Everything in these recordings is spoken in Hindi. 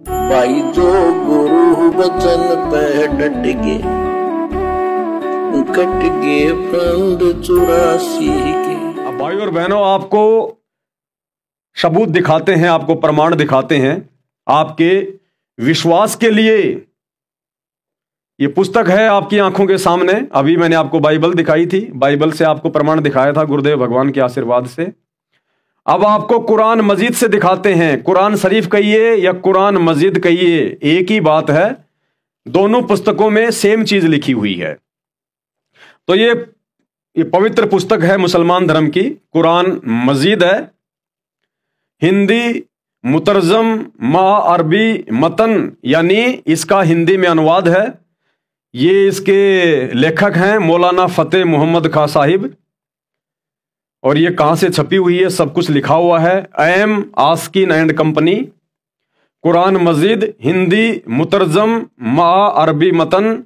भाई जो गुरु वचन पे डट गए, कट गए फंद 84 के। अब भाई और बहनों, आपको सबूत दिखाते हैं, आपको प्रमाण दिखाते हैं आपके विश्वास के लिए। ये पुस्तक है आपकी आंखों के सामने। अभी मैंने आपको बाइबल दिखाई थी, बाइबल से आपको प्रमाण दिखाया था गुरुदेव भगवान के आशीर्वाद से। अब आपको कुरान मजीद से दिखाते हैं। कुरान शरीफ कहिए या कुरान मजीद कहिए, एक ही बात है। दोनों पुस्तकों में सेम चीज लिखी हुई है। तो ये पवित्र पुस्तक है मुसलमान धर्म की, कुरान मजीद है। हिंदी मुतरजम मा अरबी मतन, यानी इसका हिंदी में अनुवाद है। ये इसके लेखक हैं मौलाना फतेह मोहम्मद खां साहिब। और ये कहां से छपी हुई है, सब कुछ लिखा हुआ है। M Askin and company, Quran मजीद, हिंदी मुतरजम मा अरबी मतन।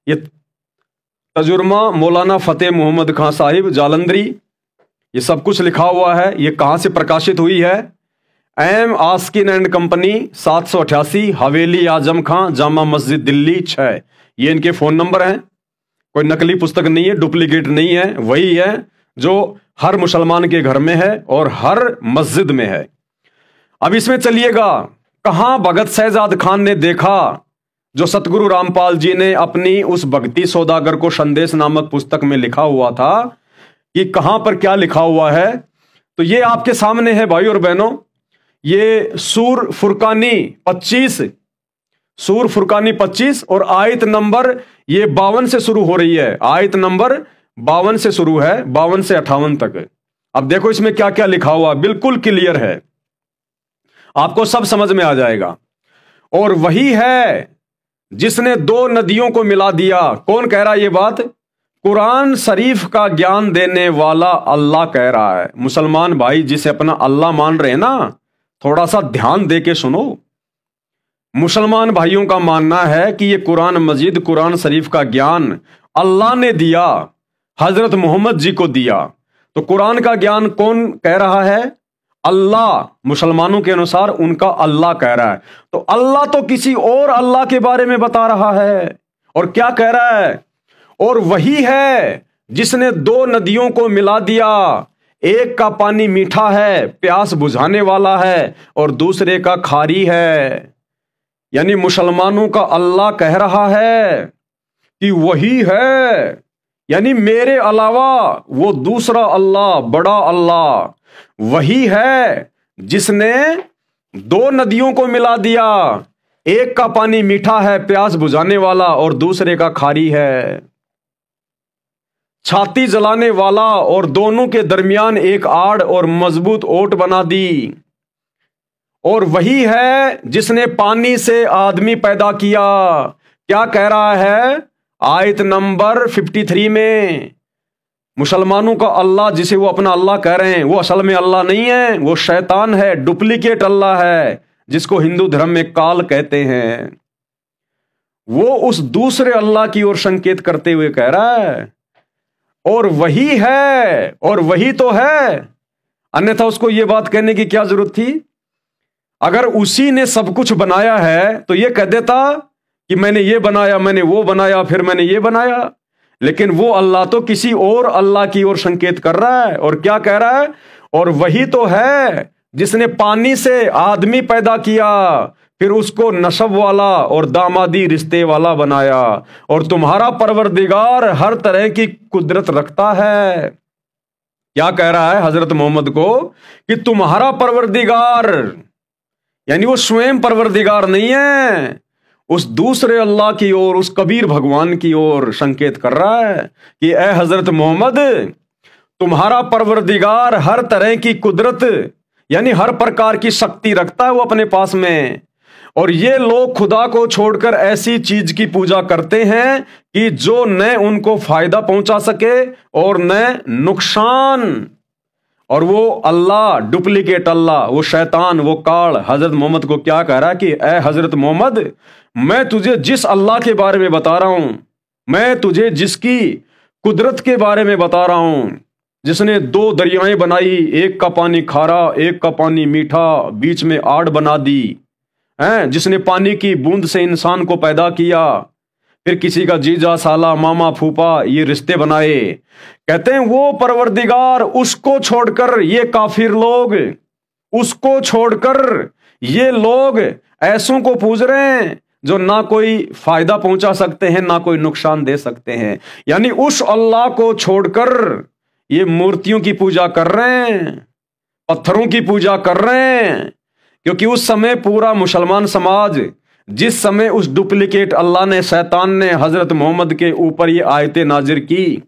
ये तजुर्मा मौलाना फतेह मोहम्मद खां साहिब जालंधरी, ये सब कुछ लिखा हुआ है। ये कहां से प्रकाशित हुई है? एम आस्किन एंड कंपनी, 788 हवेली आजम खां, जामा मस्जिद दिल्ली 6। ये इनके फोन नंबर हैं। कोई नकली पुस्तक नहीं है, डुप्लीकेट नहीं है, वही है जो हर मुसलमान के घर में है और हर मस्जिद में है। अब इसमें चलिएगा, कहां भगत शहजाद खान ने देखा जो सतगुरु रामपाल जी ने अपनी उस भक्ति सौदागर को संदेश नामक पुस्तक में लिखा हुआ था, कि कहां पर क्या लिखा हुआ है? तो ये आपके सामने है भाई और बहनों। ये सूर फुरकानी 25, सूर फुरकानी 25 और आयत नंबर ये 52 से शुरू हो रही है। आयत नंबर 52 से शुरू है, 52 से 58 तक। अब देखो इसमें क्या क्या लिखा हुआ, बिल्कुल क्लियर है, आपको सब समझ में आ जाएगा। और वही है जिसने दो नदियों को मिला दिया। कौन कह रहा है ये बात? कुरान शरीफ का ज्ञान देने वाला अल्लाह कह रहा है। मुसलमान भाई जिसे अपना अल्लाह मान रहे हैं ना, थोड़ा सा ध्यान दे के सुनो। मुसलमान भाइयों का मानना है कि ये कुरान मजीद, कुरान शरीफ का ज्ञान अल्लाह ने दिया, हजरत मोहम्मद जी को दिया। तो कुरान का ज्ञान कौन कह रहा है? अल्लाह। मुसलमानों के अनुसार उनका अल्लाह कह रहा है। तो अल्लाह तो किसी और अल्लाह के बारे में बता रहा है। और क्या कह रहा है? और वही है जिसने दो नदियों को मिला दिया, एक का पानी मीठा है, प्यास बुझाने वाला है, और दूसरे का खारी है। यानी मुसलमानों का अल्लाह कह रहा है कि वही है, यानी मेरे अलावा वो दूसरा अल्लाह, बड़ा अल्लाह वही है जिसने दो नदियों को मिला दिया, एक का पानी मीठा है प्यास बुझाने वाला और दूसरे का खारी है, छाती जलाने वाला, और दोनों के दरमियान एक आड़ और मजबूत ओट बना दी। और वही है जिसने पानी से आदमी पैदा किया। क्या कह रहा है आयत नंबर 53 में? मुसलमानों का अल्लाह जिसे वो अपना अल्लाह कह रहे हैं, वो असल में अल्लाह नहीं है, वो शैतान है, डुप्लीकेट अल्लाह है, जिसको हिंदू धर्म में काल कहते हैं। वो उस दूसरे अल्लाह की ओर संकेत करते हुए कह रहा है और वही है, और वही तो है, अन्यथा उसको ये बात कहने की क्या जरूरत थी? अगर उसी ने सब कुछ बनाया है तो ये कह देता कि मैंने ये बनाया, मैंने वो बनाया, फिर मैंने ये बनाया। लेकिन वो अल्लाह तो किसी और अल्लाह की ओर संकेत कर रहा है। और क्या कह रहा है? और वही तो है जिसने पानी से आदमी पैदा किया, फिर उसको नसब वाला और दामादी रिश्ते वाला बनाया। और तुम्हारा परवरदिगार हर तरह की कुदरत रखता है। क्या कह रहा है हजरत मोहम्मद को? कि तुम्हारा परवरदिगार, यानी वो स्वयं परवरदिगार नहीं है, उस दूसरे अल्लाह की ओर, उस कबीर भगवान की ओर संकेत कर रहा है कि ए हजरत मोहम्मद, तुम्हारा परवरदिगार हर तरह की कुदरत, यानी हर प्रकार की शक्ति रखता है वो अपने पास में। और ये लोग खुदा को छोड़कर ऐसी चीज की पूजा करते हैं कि जो न उनको फायदा पहुंचा सके और न नुकसान। और वो अल्लाह, डुप्लीकेट अल्लाह, वो शैतान, वो काल हजरत मोहम्मद को क्या कह रहा है कि ए हजरत मोहम्मद, मैं तुझे जिस अल्लाह के बारे में बता रहा हूं, मैं तुझे जिसकी कुदरत के बारे में बता रहा हूं, जिसने दो दरियाएं बनाई, एक का पानी खारा एक का पानी मीठा, बीच में आड़ बना दी, हैं, जिसने पानी की बूंद से इंसान को पैदा किया, फिर किसी का जीजा साला मामा फूफा ये रिश्ते बनाए। कहते हैं वो परवरदिगार, उसको छोड़कर ये काफिर लोग, उसको छोड़कर ये लोग ऐसों को पूज रहे हैं जो ना कोई फायदा पहुंचा सकते हैं ना कोई नुकसान दे सकते हैं। यानी उस अल्लाह को छोड़कर ये मूर्तियों की पूजा कर रहे हैं, पत्थरों की पूजा कर रहे हैं। क्योंकि उस समय पूरा मुसलमान समाज, जिस समय उस डुप्लीकेट अल्लाह ने, शैतान ने हजरत मोहम्मद के ऊपर ये आयतें नाजिर की,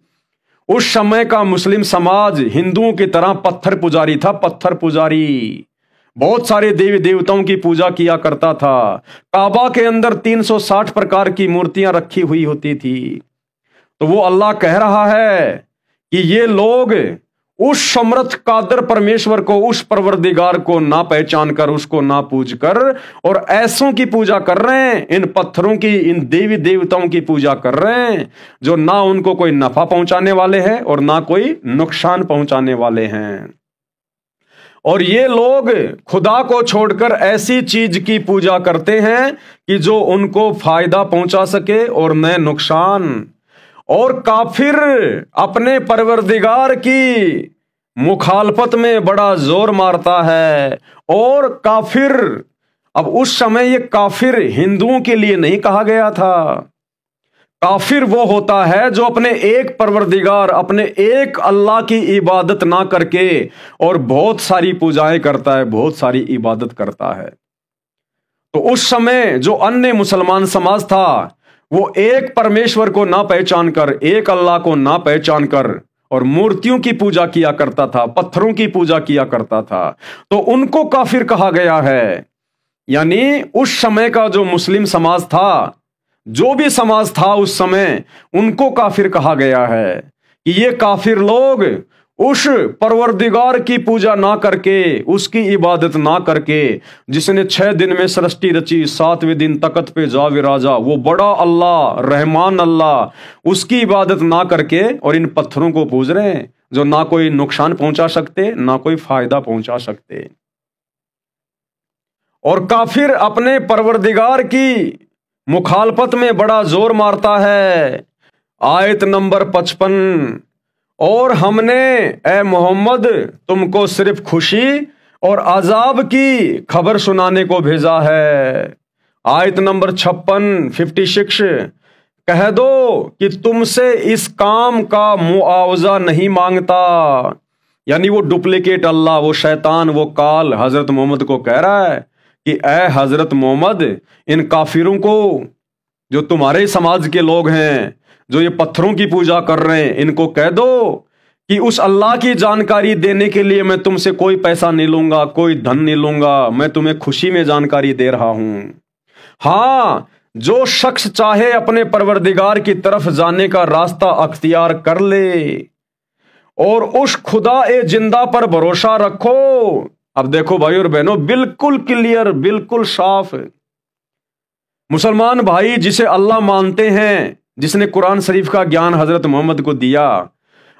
उस समय का मुस्लिम समाज हिंदुओं की तरह पत्थर पुजारी था, पत्थर पुजारी। बहुत सारे देवी देवताओं की पूजा किया करता था। काबा के अंदर 360 प्रकार की मूर्तियां रखी हुई होती थी। तो वो अल्लाह कह रहा है कि ये लोग उस समर्थ कादर परमेश्वर को, उस परवरदिगार को ना पहचान कर, उसको ना पूज कर, और ऐसों की पूजा कर रहे हैं, इन पत्थरों की, इन देवी देवताओं की पूजा कर रहे हैं जो ना उनको कोई नफा पहुंचाने वाले हैं और ना कोई नुकसान पहुंचाने वाले हैं। और ये लोग खुदा को छोड़कर ऐसी चीज की पूजा करते हैं कि जो उनको फायदा पहुंचा सके और न नुकसान। और काफिर अपने परवरदिगार की मुखालफत में बड़ा जोर मारता है। और काफिर, अब उस समय ये काफिर हिंदुओं के लिए नहीं कहा गया था। काफिर वो होता है जो अपने एक परवरदिगार, अपने एक अल्लाह की इबादत ना करके और बहुत सारी पूजाएं करता है, बहुत सारी इबादत करता है। तो उस समय जो अन्य मुसलमान समाज था वो एक परमेश्वर को ना पहचान कर, एक अल्लाह को ना पहचान कर और मूर्तियों की पूजा किया करता था, पत्थरों की पूजा किया करता था, तो उनको काफिर कहा गया है। यानी उस समय का जो मुस्लिम समाज था, जो भी समाज था उस समय, उनको काफिर कहा गया है कि ये काफिर लोग उस परवरदिगार की पूजा ना करके, उसकी इबादत ना करके, जिसने 6 दिन में सृष्टि रची, 7वें दिन तख्त पे जा विराजा, वो बड़ा अल्लाह, रहमान अल्लाह, उसकी इबादत ना करके और इन पत्थरों को पूज रहे हैं जो ना कोई नुकसान पहुंचा सकते ना कोई फायदा पहुंचा सकते। और काफिर अपने परवरदिगार की मुखालफत में बड़ा जोर मारता है। आयत नंबर 55, और हमने ए मोहम्मद तुमको सिर्फ खुशी और अजाब की खबर सुनाने को भेजा है। आयत नंबर 56 कह दो कि तुमसे इस काम का मुआवजा नहीं मांगता। यानी वो डुप्लीकेट अल्लाह, वो शैतान, वो काल हजरत मोहम्मद को कह रहा है कि ए हजरत मोहम्मद, इन काफिरों को, जो तुम्हारे समाज के लोग हैं, जो ये पत्थरों की पूजा कर रहे हैं, इनको कह दो कि उस अल्लाह की जानकारी देने के लिए मैं तुमसे कोई पैसा नहीं लूंगा, कोई धन नहीं लूंगा, मैं तुम्हें खुशी में जानकारी दे रहा हूं। हां, जो शख्स चाहे अपने परवरदिगार की तरफ जाने का रास्ता अख्तियार कर ले और उस खुदा ए जिंदा पर भरोसा रखो। अब देखो भाई और बहनों, बिल्कुल क्लियर, बिल्कुल साफ, मुसलमान भाई जिसे अल्लाह मानते हैं, जिसने कुरान शरीफ का ज्ञान हजरत मोहम्मद को दिया,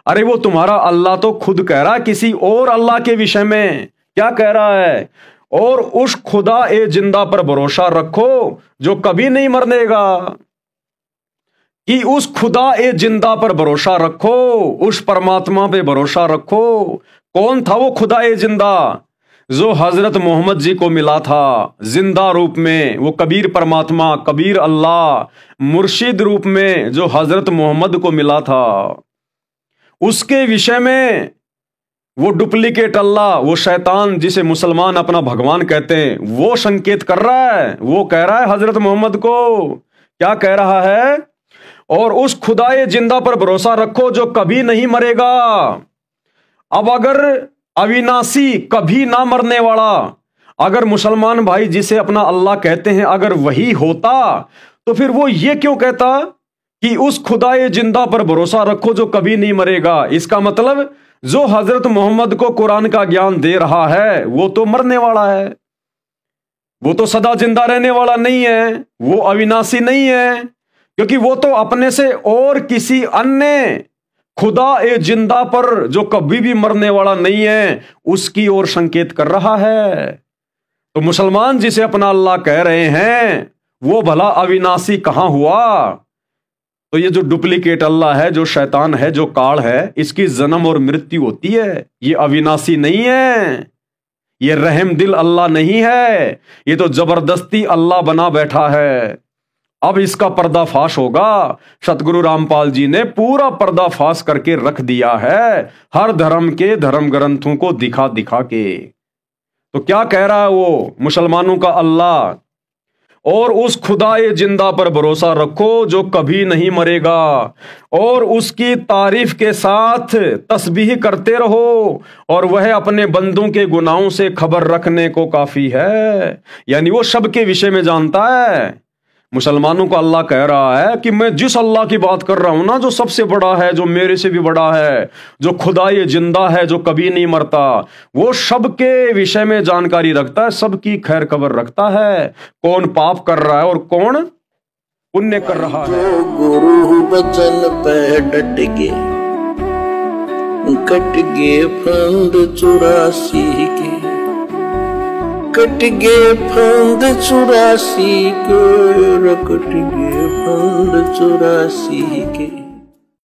अरे वो तुम्हारा अल्लाह तो खुद कह रहा है किसी और अल्लाह के विषय में। क्या कह रहा है? और उस खुदा ए जिंदा पर भरोसा रखो जो कभी नहीं मरनेगा। कि उस खुदा ए जिंदा पर भरोसा रखो, उस परमात्मा पे भरोसा रखो। कौन था वो खुदा ए जिंदा? जो हजरत मोहम्मद जी को मिला था जिंदा रूप में, वो कबीर परमात्मा, कबीर अल्लाह, मुर्शिद रूप में जो हजरत मोहम्मद को मिला था, उसके विषय में वो डुप्लीकेट अल्लाह, वो शैतान जिसे मुसलमान अपना भगवान कहते हैं, वो संकेत कर रहा है। वो कह रहा है हजरत मोहम्मद को, क्या कह रहा है? और उस खुदाए जिंदा पर भरोसा रखो जो कभी नहीं मरेगा। अब अगर अविनाशी, कभी ना मरने वाला, अगर मुसलमान भाई जिसे अपना अल्लाह कहते हैं अगर वही होता, तो फिर वो ये क्यों कहता कि उस खुदाए जिंदा पर भरोसा रखो जो कभी नहीं मरेगा? इसका मतलब जो हजरत मोहम्मद को कुरान का ज्ञान दे रहा है वो तो मरने वाला है, वो तो सदा जिंदा रहने वाला नहीं है, वो अविनाशी नहीं है, क्योंकि वो तो अपने से और किसी अन्य खुदा ए जिंदा पर जो कभी भी मरने वाला नहीं है उसकी ओर संकेत कर रहा है। तो मुसलमान जिसे अपना अल्लाह कह रहे हैं वो भला अविनाशी कहां हुआ? तो ये जो डुप्लीकेट अल्लाह है, जो शैतान है, जो काल है, इसकी जन्म और मृत्यु होती है। ये अविनाशी नहीं है, ये रहम दिल अल्लाह नहीं है, ये तो जबरदस्ती अल्लाह बना बैठा है। अब इसका पर्दाफाश होगा। सतगुरु रामपाल जी ने पूरा पर्दाफाश करके रख दिया है, हर धर्म के धर्म ग्रंथों को दिखा दिखा के। तो क्या कह रहा है वो मुसलमानों का अल्लाह? और उस खुदाए जिंदा पर भरोसा रखो जो कभी नहीं मरेगा, और उसकी तारीफ के साथ तस्बीह करते रहो, और वह अपने बंदों के गुनाहों से खबर रखने को काफी है। यानी वो सबके विषय में जानता है। मुसलमानों को अल्लाह कह रहा है कि मैं जिस अल्लाह की बात कर रहा हूं ना, जो सबसे बड़ा है, जो मेरे से भी बड़ा है, जो खुदाए जिंदा है, जो कभी नहीं मरता, वो सबके विषय में जानकारी रखता है, सबकी खैर खबर रखता है। कौन पाप कर रहा है और कौन पुण्य कर रहा है। जो गुरु बचन पे डट के कट गे फंद 84 के, कट गे फंद 84 के, कट गे फंद 84 के।